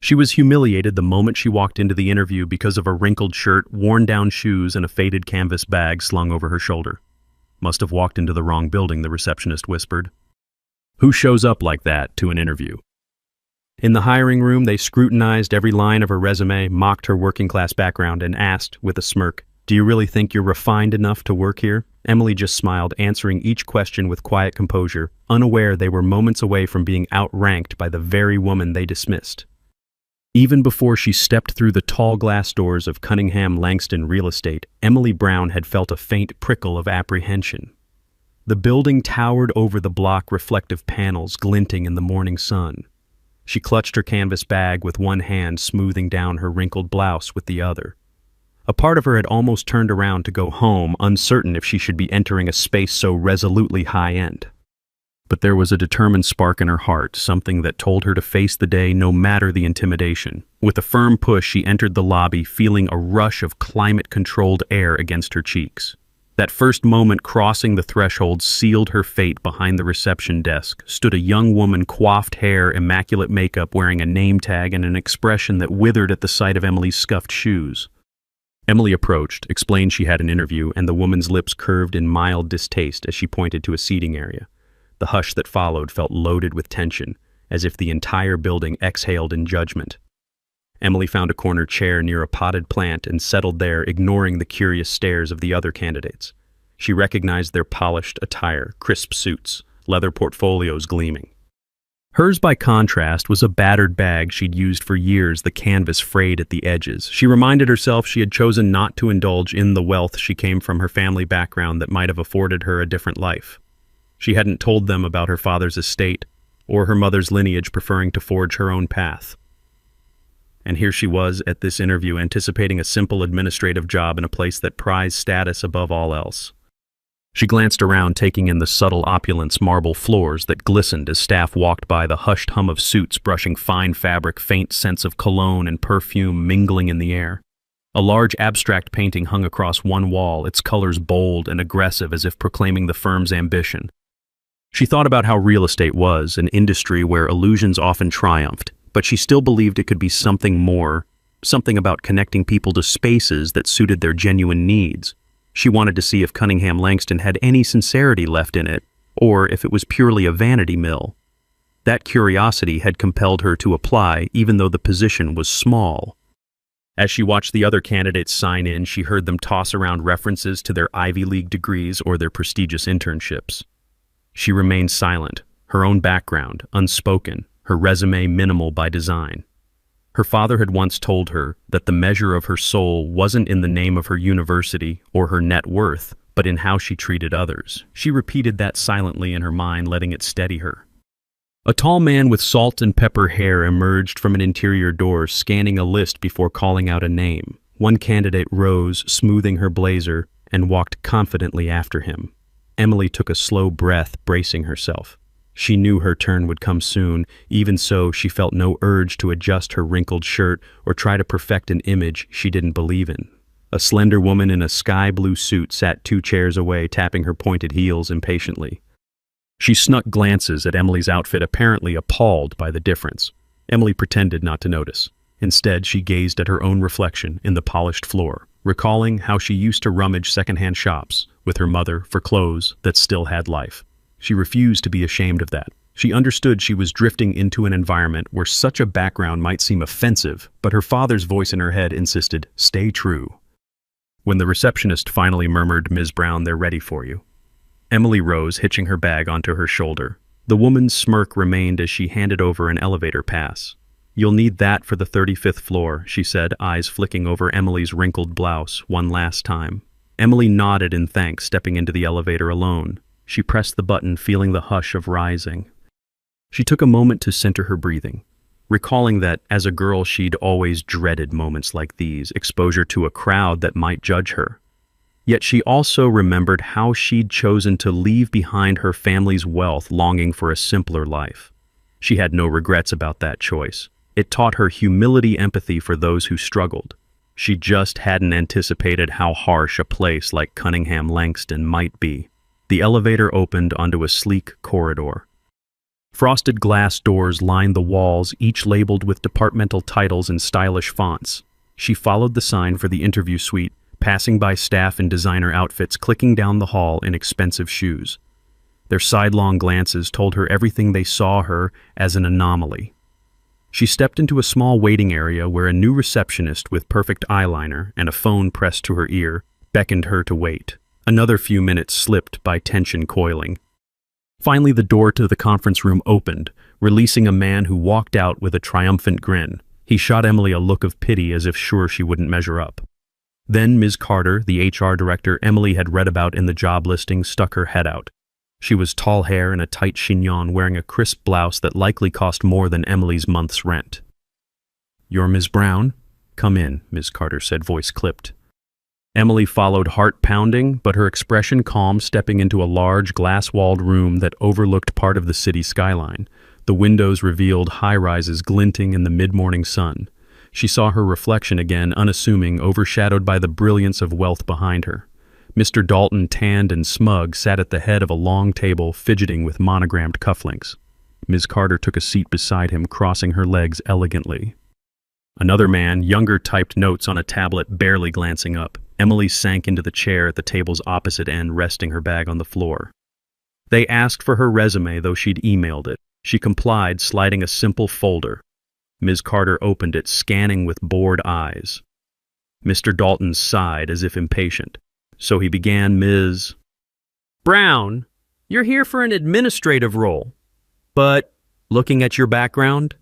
She was humiliated the moment she walked into the interview because of a wrinkled shirt, worn-down shoes, and a faded canvas bag slung over her shoulder. "Must have walked into the wrong building," the receptionist whispered. Who shows up like that to an interview? In the hiring room, they scrutinized every line of her resume, mocked her working-class background, and asked, with a smirk, "Do you really think you're refined enough to work here?" Emily just smiled, answering each question with quiet composure, unaware they were moments away from being outranked by the very woman they dismissed. Even before she stepped through the tall glass doors of Cunningham Langston Real Estate, Emily Brown had felt a faint prickle of apprehension. The building towered over the block, reflective panels glinting in the morning sun. She clutched her canvas bag with one hand, smoothing down her wrinkled blouse with the other. A part of her had almost turned around to go home, uncertain if she should be entering a space so resolutely high-end. But there was a determined spark in her heart, something that told her to face the day no matter the intimidation. With a firm push, she entered the lobby, feeling a rush of climate-controlled air against her cheeks. That first moment crossing the threshold sealed her fate. Behind the reception desk stood a young woman, coiffed hair, immaculate makeup, wearing a name tag and an expression that withered at the sight of Emily's scuffed shoes. Emily approached, explained she had an interview, and the woman's lips curved in mild distaste as she pointed to a seating area. The hush that followed felt loaded with tension, as if the entire building exhaled in judgment. Emily found a corner chair near a potted plant and settled there, ignoring the curious stares of the other candidates. She recognized their polished attire, crisp suits, leather portfolios gleaming. Hers, by contrast, was a battered bag she'd used for years, the canvas frayed at the edges. She reminded herself she had chosen not to indulge in the wealth she came from her family background that might have afforded her a different life. She hadn't told them about her father's estate or her mother's lineage, preferring to forge her own path. And here she was at this interview, anticipating a simple administrative job in a place that prized status above all else. She glanced around, taking in the subtle opulence, marble floors that glistened as staff walked by, the hushed hum of suits brushing fine fabric, faint scents of cologne and perfume mingling in the air. A large abstract painting hung across one wall, its colors bold and aggressive as if proclaiming the firm's ambition. She thought about how real estate was, an industry where illusions often triumphed, but she still believed it could be something more, something about connecting people to spaces that suited their genuine needs. She wanted to see if Cunningham Langston had any sincerity left in it, or if it was purely a vanity mill. That curiosity had compelled her to apply, even though the position was small. As she watched the other candidates sign in, she heard them toss around references to their Ivy League degrees or their prestigious internships. She remained silent, her own background unspoken, her resume minimal by design. Her father had once told her that the measure of her soul wasn't in the name of her university or her net worth, but in how she treated others. She repeated that silently in her mind, letting it steady her. A tall man with salt and pepper hair emerged from an interior door, scanning a list before calling out a name. One candidate rose, smoothing her blazer, and walked confidently after him. Emily took a slow breath, bracing herself. She knew her turn would come soon. Even so, she felt no urge to adjust her wrinkled shirt or try to perfect an image she didn't believe in. A slender woman in a sky blue suit sat 2 chairs away, tapping her pointed heels impatiently. She snuck glances at Emily's outfit, apparently appalled by the difference. Emily pretended not to notice. Instead, she gazed at her own reflection in the polished floor, recalling how she used to rummage secondhand shops with her mother for clothes that still had life. She refused to be ashamed of that. She understood she was drifting into an environment where such a background might seem offensive, but her father's voice in her head insisted, "Stay true." When the receptionist finally murmured, "Ms. Brown, they're ready for you," Emily rose, hitching her bag onto her shoulder. The woman's smirk remained as she handed over an elevator pass. "You'll need that for the 35th floor," she said, eyes flicking over Emily's wrinkled blouse one last time. Emily nodded in thanks, stepping into the elevator alone. She pressed the button, feeling the hush of rising. She took a moment to center her breathing, recalling that, as a girl, she'd always dreaded moments like these, exposure to a crowd that might judge her. Yet she also remembered how she'd chosen to leave behind her family's wealth, longing for a simpler life. She had no regrets about that choice. It taught her humility, empathy for those who struggled. She just hadn't anticipated how harsh a place like Cunningham Langston might be. The elevator opened onto a sleek corridor. Frosted glass doors lined the walls, each labeled with departmental titles in stylish fonts. She followed the sign for the interview suite, passing by staff in designer outfits clicking down the hall in expensive shoes. Their sidelong glances told her everything they saw her as an anomaly. She stepped into a small waiting area where a new receptionist with perfect eyeliner and a phone pressed to her ear beckoned her to wait. Another few minutes slipped by, tension coiling. Finally, the door to the conference room opened, releasing a man who walked out with a triumphant grin. He shot Emily a look of pity as if sure she wouldn't measure up. Then Ms. Carter, the HR director Emily had read about in the job listing, stuck her head out. She was tall hair and a tight chignon, wearing a crisp blouse that likely cost more than Emily's month's rent. "You're Ms. Brown? Come in," Ms. Carter said, voice clipped. Emily followed, heart pounding, but her expression calm, stepping into a large glass-walled room that overlooked part of the city skyline. The windows revealed high-rises glinting in the mid-morning sun. She saw her reflection again, unassuming, overshadowed by the brilliance of wealth behind her. Mr. Dalton, tanned and smug, sat at the head of a long table, fidgeting with monogrammed cufflinks. Ms. Carter took a seat beside him, crossing her legs elegantly. Another man, younger, typed notes on a tablet, barely glancing up. Emily sank into the chair at the table's opposite end, resting her bag on the floor. They asked for her resume, though she'd emailed it. She complied, sliding a simple folder. Ms. Carter opened it, scanning with bored eyes. Mr. Dalton sighed as if impatient. So he began, "Ms. Brown, you're here for an administrative role. But, looking at your background,"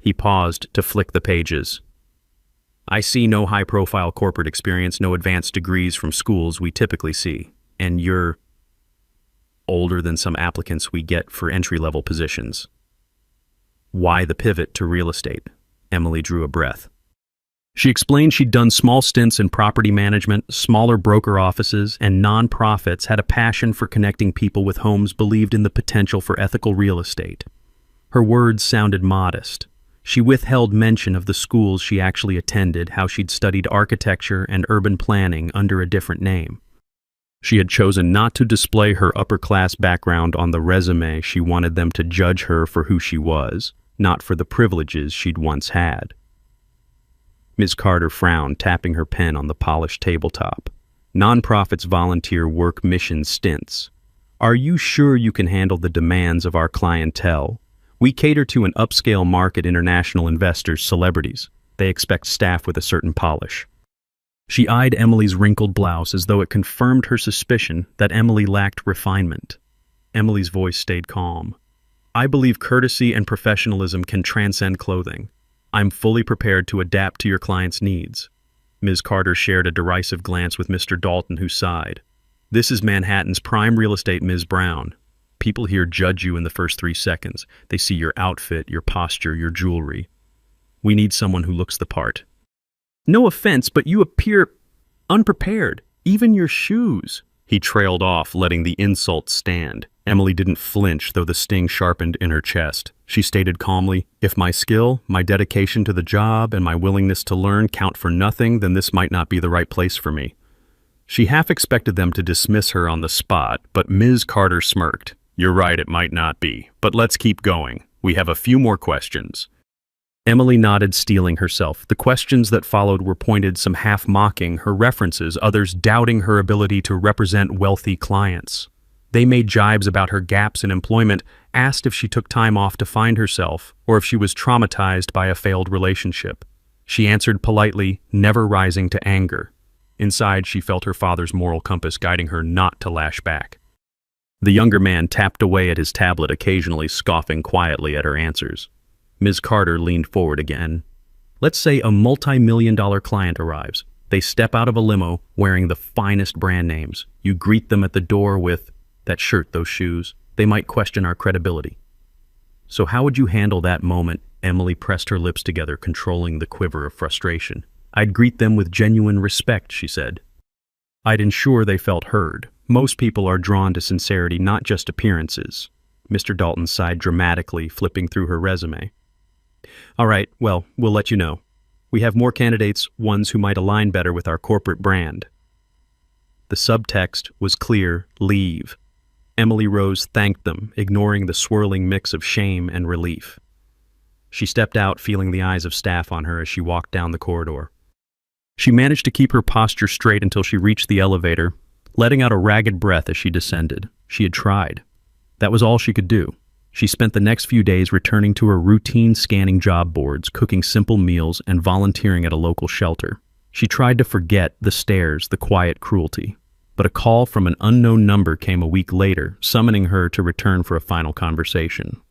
he paused to flick the pages, "I see no high-profile corporate experience, no advanced degrees from schools we typically see. And you're older than some applicants we get for entry-level positions. Why the pivot to real estate?" Emily drew a breath. She explained she'd done small stints in property management, smaller broker offices, and non-profits, had a passion for connecting people with homes, believed in the potential for ethical real estate. Her words sounded modest. She withheld mention of the schools she actually attended, how she'd studied architecture and urban planning under a different name. She had chosen not to display her upper-class background on the resume. She wanted them to judge her for who she was, not for the privileges she'd once had. Ms. Carter frowned, tapping her pen on the polished tabletop. "Nonprofits volunteer work mission stints. Are you sure you can handle the demands of our clientele? We cater to an upscale market, international investors, celebrities. They expect staff with a certain polish." She eyed Emily's wrinkled blouse as though it confirmed her suspicion that Emily lacked refinement. Emily's voice stayed calm. "I believe courtesy and professionalism can transcend clothing. I'm fully prepared to adapt to your client's needs." Ms. Carter shared a derisive glance with Mr. Dalton, who sighed. "This is Manhattan's prime real estate, Ms. Brown. People here judge you in the first 3 seconds. They see your outfit, your posture, your jewelry. We need someone who looks the part." "No offense, but you appear unprepared. Even your shoes." He trailed off, letting the insult stand. Emily didn't flinch, though the sting sharpened in her chest. She stated calmly, "If my skill, my dedication to the job, and my willingness to learn count for nothing, then this might not be the right place for me." She half expected them to dismiss her on the spot, but Ms. Carter smirked. "You're right, it might not be. But let's keep going. We have a few more questions." Emily nodded, steeling herself. The questions that followed were pointed, some half mocking her references, others doubting her ability to represent wealthy clients. They made jibes about her gaps in employment, asked if she took time off to find herself, or if she was traumatized by a failed relationship. She answered politely, never rising to anger. Inside, she felt her father's moral compass guiding her not to lash back. The younger man tapped away at his tablet, occasionally scoffing quietly at her answers. Ms. Carter leaned forward again. "Let's say a multi-million-dollar client arrives. They step out of a limo wearing the finest brand names. You greet them at the door with, 'That shirt, those shoes.' They might question our credibility." "So how would you handle that moment?" Emily pressed her lips together, controlling the quiver of frustration. "I'd greet them with genuine respect," she said. "I'd ensure they felt heard. Most people are drawn to sincerity, not just appearances." Mr. Dalton sighed dramatically, flipping through her resume. "All right, well, we'll let you know. We have more candidates, ones who might align better with our corporate brand." The subtext was clear: leave. Emily Rose thanked them, ignoring the swirling mix of shame and relief. She stepped out, feeling the eyes of staff on her as she walked down the corridor. She managed to keep her posture straight until she reached the elevator, letting out a ragged breath as she descended. She had tried. That was all she could do. She spent the next few days returning to her routine scanning job boards, cooking simple meals, and volunteering at a local shelter. She tried to forget the stares, the quiet cruelty. But a call from an unknown number came a week later, summoning her to return for a final conversation.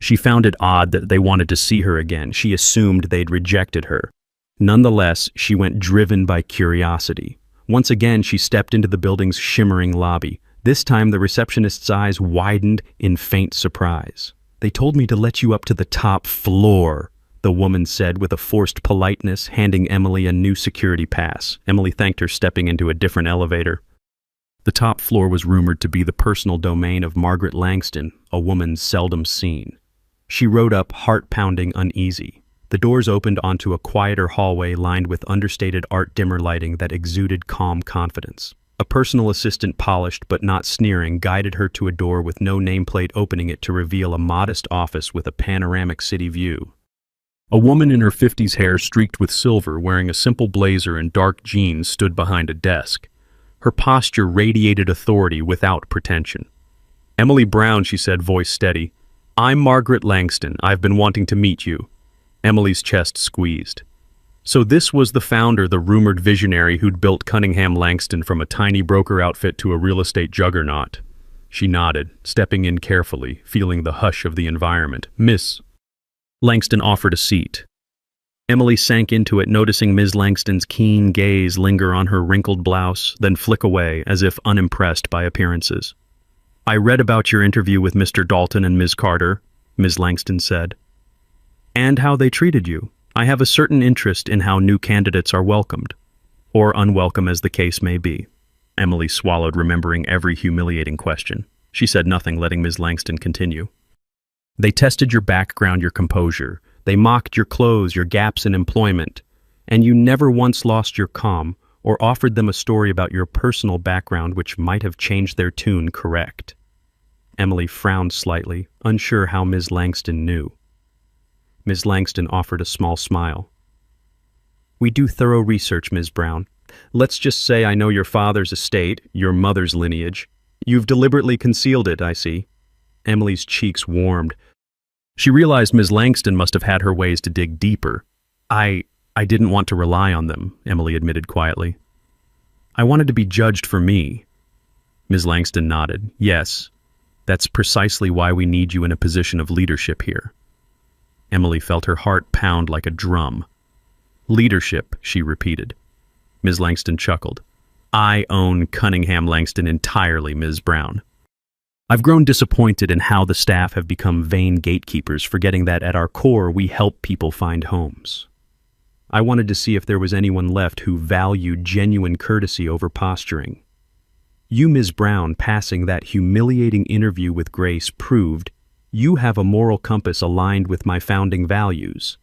She found it odd that they wanted to see her again. She assumed they'd rejected her. Nonetheless, she went driven by curiosity. Once again, she stepped into the building's shimmering lobby. This time, the receptionist's eyes widened in faint surprise. "They told me to let you up to the top floor," the woman said with a forced politeness, handing Emily a new security pass. Emily thanked her, stepping into a different elevator. The top floor was rumored to be the personal domain of Margaret Langston, a woman seldom seen. She rode up, heart-pounding, uneasy. The doors opened onto a quieter hallway lined with understated art dimmer lighting that exuded calm confidence. A personal assistant, polished but not sneering, guided her to a door with no nameplate, opening it to reveal a modest office with a panoramic city view. A woman in her 50s, hair streaked with silver, wearing a simple blazer and dark jeans, stood behind a desk. Her posture radiated authority without pretension. "Emily Brown," she said, voice steady. "I'm Margaret Langston. I've been wanting to meet you." Emily's chest squeezed. So this was the founder, the rumored visionary who'd built Cunningham Langston from a tiny broker outfit to a real estate juggernaut. She nodded, stepping in carefully, feeling the hush of the environment. "Miss." Langston offered a seat. Emily sank into it, noticing Ms. Langston's keen gaze linger on her wrinkled blouse, then flick away, as if unimpressed by appearances. "I read about your interview with Mr. Dalton and Ms. Carter," Ms. Langston said. "And how they treated you. I have a certain interest in how new candidates are welcomed, or unwelcome as the case may be." Emily swallowed, remembering every humiliating question. She said nothing, letting Ms. Langston continue. "They tested your background, your composure. They mocked your clothes, your gaps in employment. And you never once lost your calm or offered them a story about your personal background which might have changed their tune correct." Emily frowned slightly, unsure how Ms. Langston knew. Ms. Langston offered a small smile. "We do thorough research, Ms. Brown. Let's just say I know your father's estate, your mother's lineage. You've deliberately concealed it, I see." Emily's cheeks warmed. She realized Ms. Langston must have had her ways to dig deeper. I didn't want to rely on them," Emily admitted quietly. "I wanted to be judged for me." Ms. Langston nodded. "Yes, that's precisely why we need you in a position of leadership here." Emily felt her heart pound like a drum. "Leadership," she repeated. Ms. Langston chuckled. "I own Cunningham Langston entirely, Ms. Brown. I've grown disappointed in how the staff have become vain gatekeepers, forgetting that at our core we help people find homes. I wanted to see if there was anyone left who valued genuine courtesy over posturing. You, Ms. Brown, passing that humiliating interview with grace proved you have a moral compass aligned with my founding values."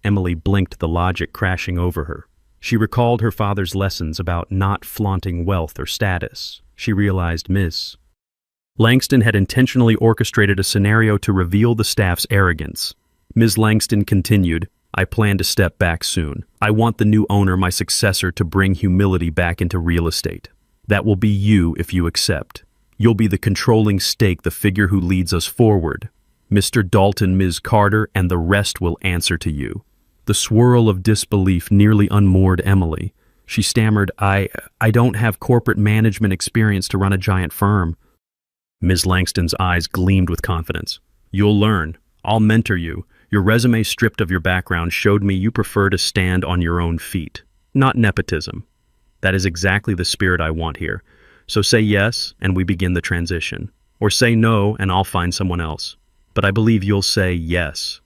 Emily blinked, the logic crashing over her. She recalled her father's lessons about not flaunting wealth or status. She realized Ms. Langston had intentionally orchestrated a scenario to reveal the staff's arrogance. Ms. Langston continued, "I plan to step back soon. I want the new owner, my successor, to bring humility back into real estate. That will be you if you accept. You'll be the controlling stake, the figure who leads us forward. Mr. Dalton, Ms. Carter, and the rest will answer to you." The swirl of disbelief nearly unmoored Emily. She stammered, I don't have corporate management experience to run a giant firm." Ms. Langston's eyes gleamed with confidence. "You'll learn. I'll mentor you. Your resume stripped of your background showed me you prefer to stand on your own feet, not nepotism. That is exactly the spirit I want here. So say yes, and we begin the transition. Or say no, and I'll find someone else. But I believe you'll say yes."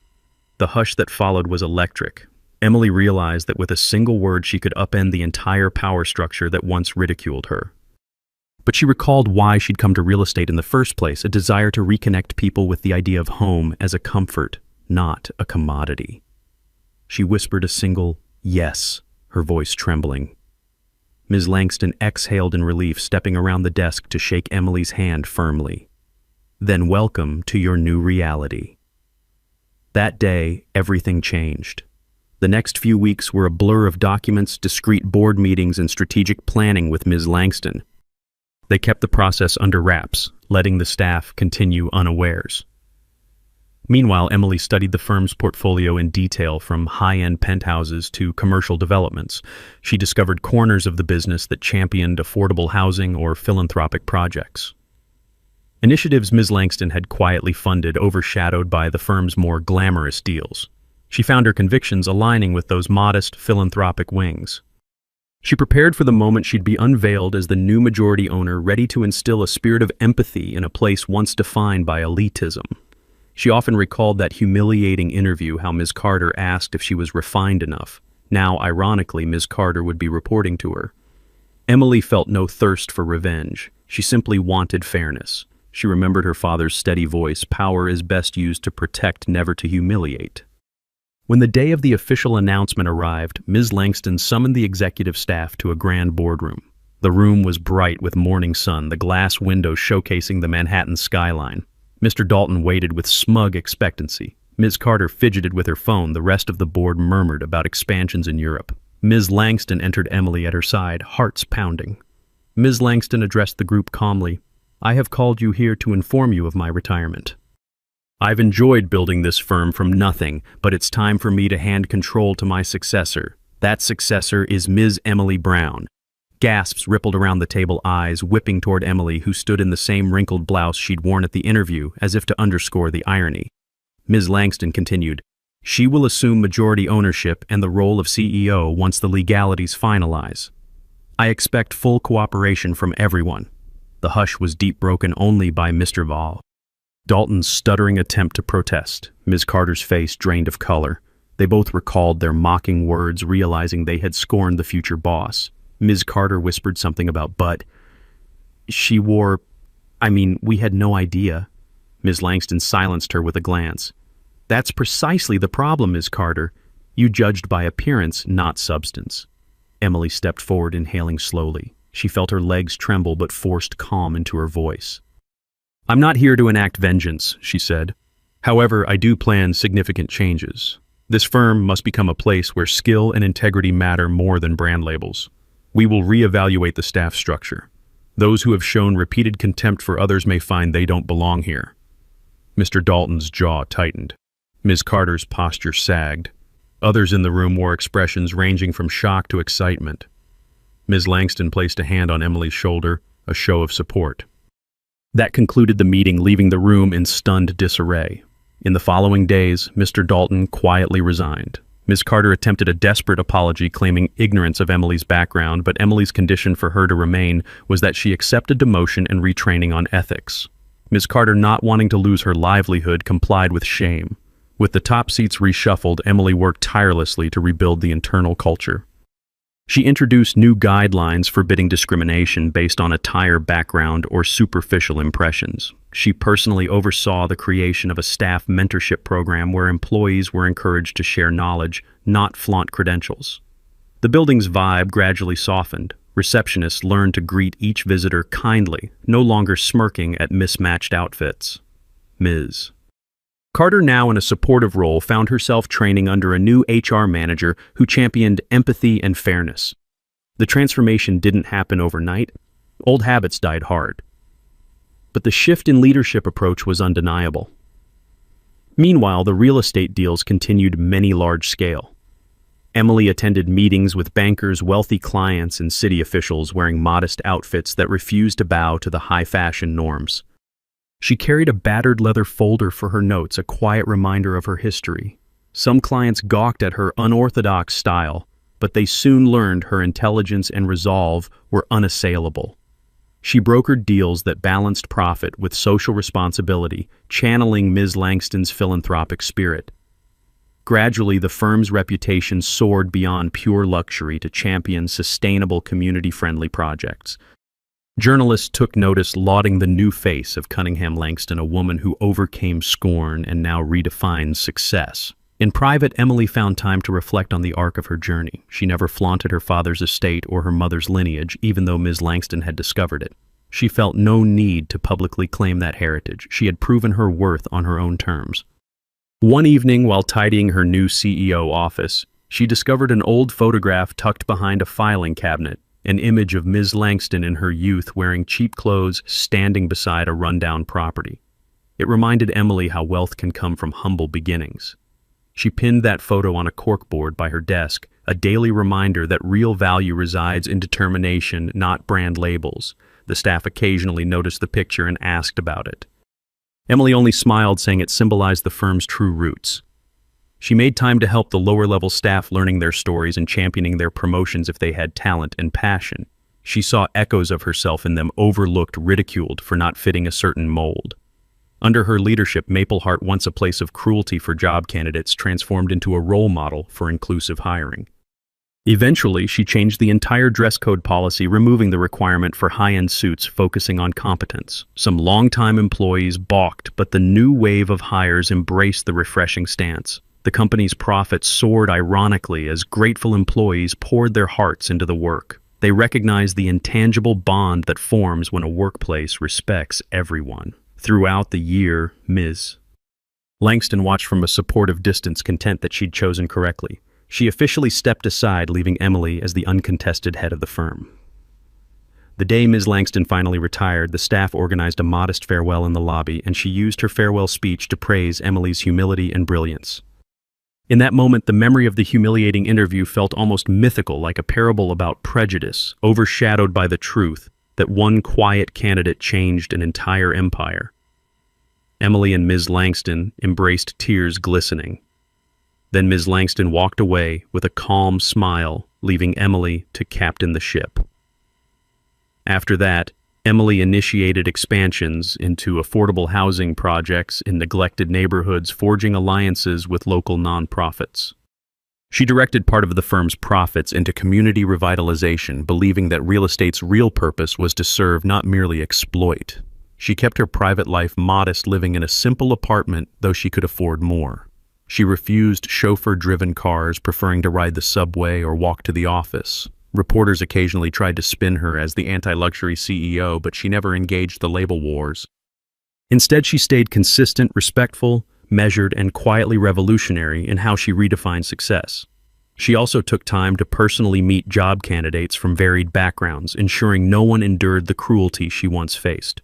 The hush that followed was electric. Emily realized that with a single word she could upend the entire power structure that once ridiculed her. But she recalled why she'd come to real estate in the first place, a desire to reconnect people with the idea of home as a comfort, not a commodity. She whispered a single yes, her voice trembling. Ms. Langston exhaled in relief, stepping around the desk to shake Emily's hand firmly. "Then welcome to your new reality." That day, everything changed. The next few weeks were a blur of documents, discreet board meetings, and strategic planning with Ms. Langston. They kept the process under wraps, letting the staff continue unawares. Meanwhile, Emily studied the firm's portfolio in detail, from high-end penthouses to commercial developments. She discovered corners of the business that championed affordable housing or philanthropic projects. Initiatives Ms. Langston had quietly funded, overshadowed by the firm's more glamorous deals. She found her convictions aligning with those modest philanthropic wings. She prepared for the moment she'd be unveiled as the new majority owner, ready to instill a spirit of empathy in a place once defined by elitism. She often recalled that humiliating interview, how Ms. Carter asked if she was refined enough. Now, ironically, Ms. Carter would be reporting to her. Emily felt no thirst for revenge. She simply wanted fairness. She remembered her father's steady voice: "Power is best used to protect, never to humiliate." When the day of the official announcement arrived, Ms. Langston summoned the executive staff to a grand boardroom. The room was bright with morning sun, the glass windows showcasing the Manhattan skyline. Mr. Dalton waited with smug expectancy. Ms. Carter fidgeted with her phone. The rest of the board murmured about expansions in Europe. Ms. Langston entered Emily at her side, hearts pounding. Ms. Langston addressed the group calmly. "I have called you here to inform you of my retirement. I've enjoyed building this firm from nothing, but it's time for me to hand control to my successor. That successor is Ms. Emily Brown." Gasps rippled around the table, eyes whipping toward Emily, who stood in the same wrinkled blouse she'd worn at the interview, as if to underscore the irony. Ms. Langston continued, "She will assume majority ownership and the role of CEO once the legalities finalize. I expect full cooperation from everyone." The hush was deep, broken only by Mr. Dalton's stuttering attempt to protest. Ms. Carter's face drained of color. They both recalled their mocking words, realizing they had scorned the future boss. Ms. Carter whispered something about, "But she wore... we had no idea." Ms. Langston silenced her with a glance. "That's precisely the problem, Ms. Carter. You judged by appearance, not substance." Emily stepped forward, inhaling slowly. She felt her legs tremble but forced calm into her voice. "I'm not here to enact vengeance," she said. "However, I do plan significant changes. This firm must become a place where skill and integrity matter more than brand labels. We will reevaluate the staff structure. Those who have shown repeated contempt for others may find they don't belong here." Mr. Dalton's jaw tightened. Ms. Carter's posture sagged. Others in the room wore expressions ranging from shock to excitement. Ms. Langston placed a hand on Emily's shoulder, a show of support. That concluded the meeting, leaving the room in stunned disarray. In the following days, Mr. Dalton quietly resigned. Ms. Carter attempted a desperate apology, claiming ignorance of Emily's background, but Emily's condition for her to remain was that she accept a demotion and retraining on ethics. Ms. Carter, not wanting to lose her livelihood, complied with shame. With the top seats reshuffled, Emily worked tirelessly to rebuild the internal culture. She introduced new guidelines forbidding discrimination based on attire, background, or superficial impressions. She personally oversaw the creation of a staff mentorship program where employees were encouraged to share knowledge, not flaunt credentials. The building's vibe gradually softened. Receptionists learned to greet each visitor kindly, no longer smirking at mismatched outfits. Ms. Carter, now in a supportive role, found herself training under a new HR manager who championed empathy and fairness. The transformation didn't happen overnight. Old habits died hard. But the shift in leadership approach was undeniable. Meanwhile, the real estate deals continued, many large-scale. Emily attended meetings with bankers, wealthy clients, and city officials wearing modest outfits that refused to bow to the high-fashion norms. She carried a battered leather folder for her notes, a quiet reminder of her history. Some clients gawked at her unorthodox style, but they soon learned her intelligence and resolve were unassailable. She brokered deals that balanced profit with social responsibility, channeling Ms. Langston's philanthropic spirit. Gradually, the firm's reputation soared beyond pure luxury to champion sustainable, community-friendly projects. Journalists took notice, lauding the new face of Cunningham Langston, a woman who overcame scorn and now redefines success. In private, Emily found time to reflect on the arc of her journey. She never flaunted her father's estate or her mother's lineage, even though Ms. Langston had discovered it. She felt no need to publicly claim that heritage. She had proven her worth on her own terms. One evening, while tidying her new CEO office, she discovered an old photograph tucked behind a filing cabinet, an image of Ms. Langston in her youth wearing cheap clothes, standing beside a rundown property. It reminded Emily how wealth can come from humble beginnings. She pinned that photo on a corkboard by her desk, a daily reminder that real value resides in determination, not brand labels. The staff occasionally noticed the picture and asked about it. Emily only smiled, saying it symbolized the firm's true roots. She made time to help the lower-level staff learning their stories and championing their promotions if they had talent and passion. She saw echoes of herself in them, overlooked, ridiculed for not fitting a certain mold. Under her leadership, Mapleheart, once a place of cruelty for job candidates, transformed into a role model for inclusive hiring. Eventually, she changed the entire dress code policy, removing the requirement for high-end suits, focusing on competence. Some longtime employees balked, but the new wave of hires embraced the refreshing stance. The company's profits soared ironically as grateful employees poured their hearts into the work. They recognized the intangible bond that forms when a workplace respects everyone. Throughout the year, Ms. Langston watched from a supportive distance, content that she'd chosen correctly. She officially stepped aside, leaving Emily as the uncontested head of the firm. The day Ms. Langston finally retired, the staff organized a modest farewell in the lobby, and she used her farewell speech to praise Emily's humility and brilliance. In that moment, the memory of the humiliating interview felt almost mythical, like a parable about prejudice, overshadowed by the truth that one quiet candidate changed an entire empire. Emily and Ms. Langston embraced, tears glistening. Then Ms. Langston walked away with a calm smile, leaving Emily to captain the ship. After that, Emily initiated expansions into affordable housing projects in neglected neighborhoods, forging alliances with local nonprofits. She directed part of the firm's profits into community revitalization, believing that real estate's real purpose was to serve, not merely exploit. She kept her private life modest, living in a simple apartment, though she could afford more. She refused chauffeur-driven cars, preferring to ride the subway or walk to the office. Reporters occasionally tried to spin her as the anti-luxury CEO, but she never engaged the label wars. Instead, she stayed consistent, respectful, measured, and quietly revolutionary in how she redefined success. She also took time to personally meet job candidates from varied backgrounds, ensuring no one endured the cruelty she once faced.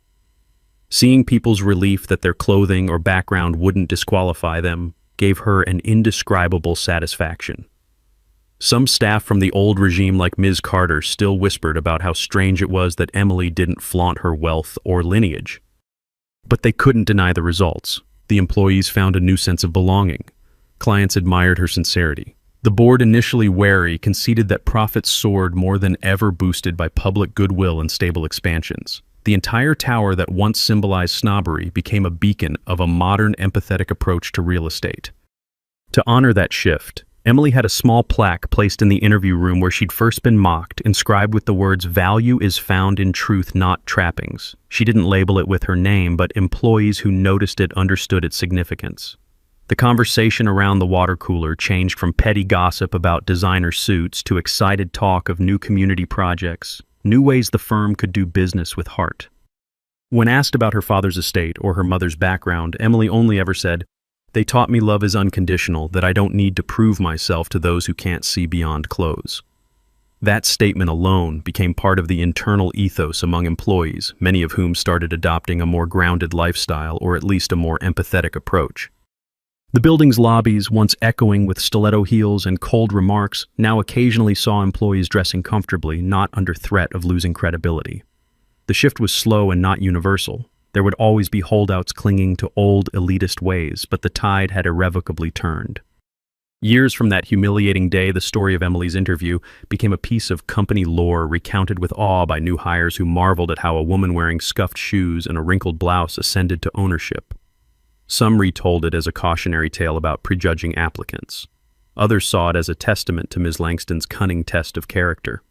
Seeing people's relief that their clothing or background wouldn't disqualify them gave her an indescribable satisfaction. Some staff from the old regime, like Ms. Carter, still whispered about how strange it was that Emily didn't flaunt her wealth or lineage. But they couldn't deny the results. The employees found a new sense of belonging. Clients admired her sincerity. The board, initially wary, conceded that profits soared more than ever, boosted by public goodwill and stable expansions. The entire tower that once symbolized snobbery became a beacon of a modern, empathetic approach to real estate. To honor that shift, Emily had a small plaque placed in the interview room where she'd first been mocked, inscribed with the words, "Value is found in truth, not trappings." She didn't label it with her name, but employees who noticed it understood its significance. The conversation around the water cooler changed from petty gossip about designer suits to excited talk of new community projects, new ways the firm could do business with heart. When asked about her father's estate or her mother's background, Emily only ever said, "They taught me love is unconditional, that I don't need to prove myself to those who can't see beyond clothes." That statement alone became part of the internal ethos among employees, many of whom started adopting a more grounded lifestyle, or at least a more empathetic approach. The building's lobbies, once echoing with stiletto heels and cold remarks, now occasionally saw employees dressing comfortably, not under threat of losing credibility. The shift was slow and not universal. There would always be holdouts clinging to old, elitist ways, but the tide had irrevocably turned. Years from that humiliating day, the story of Emily's interview became a piece of company lore, recounted with awe by new hires who marveled at how a woman wearing scuffed shoes and a wrinkled blouse ascended to ownership. Some retold it as a cautionary tale about prejudging applicants. Others saw it as a testament to Ms. Langston's cunning test of character.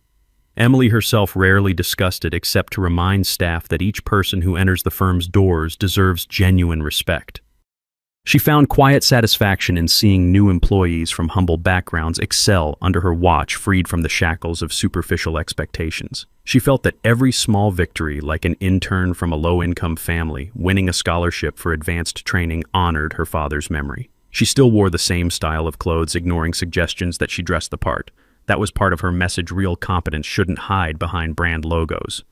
Emily herself rarely discussed it, except to remind staff that each person who enters the firm's doors deserves genuine respect. She found quiet satisfaction in seeing new employees from humble backgrounds excel under her watch, freed from the shackles of superficial expectations. She felt that every small victory, like an intern from a low-income family winning a scholarship for advanced training, honored her father's memory. She still wore the same style of clothes, ignoring suggestions that she dressed the part. That was part of her message: real competence shouldn't hide behind brand logos.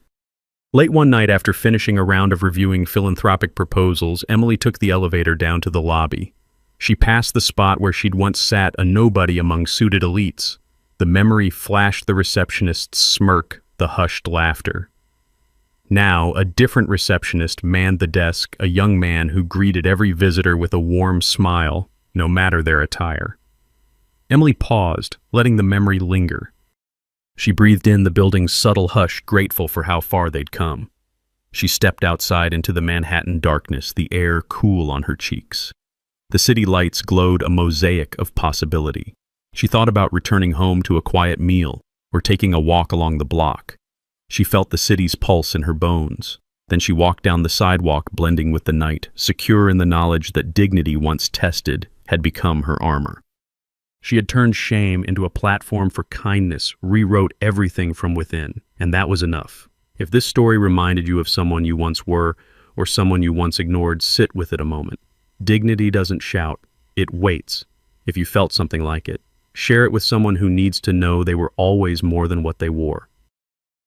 Late one night, after finishing a round of reviewing philanthropic proposals, Emily took the elevator down to the lobby. She passed the spot where she'd once sat, a nobody among suited elites. The memory flashed the receptionist's smirk, the hushed laughter. Now, a different receptionist manned the desk, a young man who greeted every visitor with a warm smile, no matter their attire. Emily paused, letting the memory linger. She breathed in the building's subtle hush, grateful for how far they'd come. She stepped outside into the Manhattan darkness, the air cool on her cheeks. The city lights glowed, a mosaic of possibility. She thought about returning home to a quiet meal or taking a walk along the block. She felt the city's pulse in her bones. Then she walked down the sidewalk, blending with the night, secure in the knowledge that dignity, once tested, had become her armor. She had turned shame into a platform for kindness, rewrote everything from within, and that was enough. If this story reminded you of someone you once were, or someone you once ignored, sit with it a moment. Dignity doesn't shout, it waits. If you felt something like it, share it with someone who needs to know they were always more than what they wore.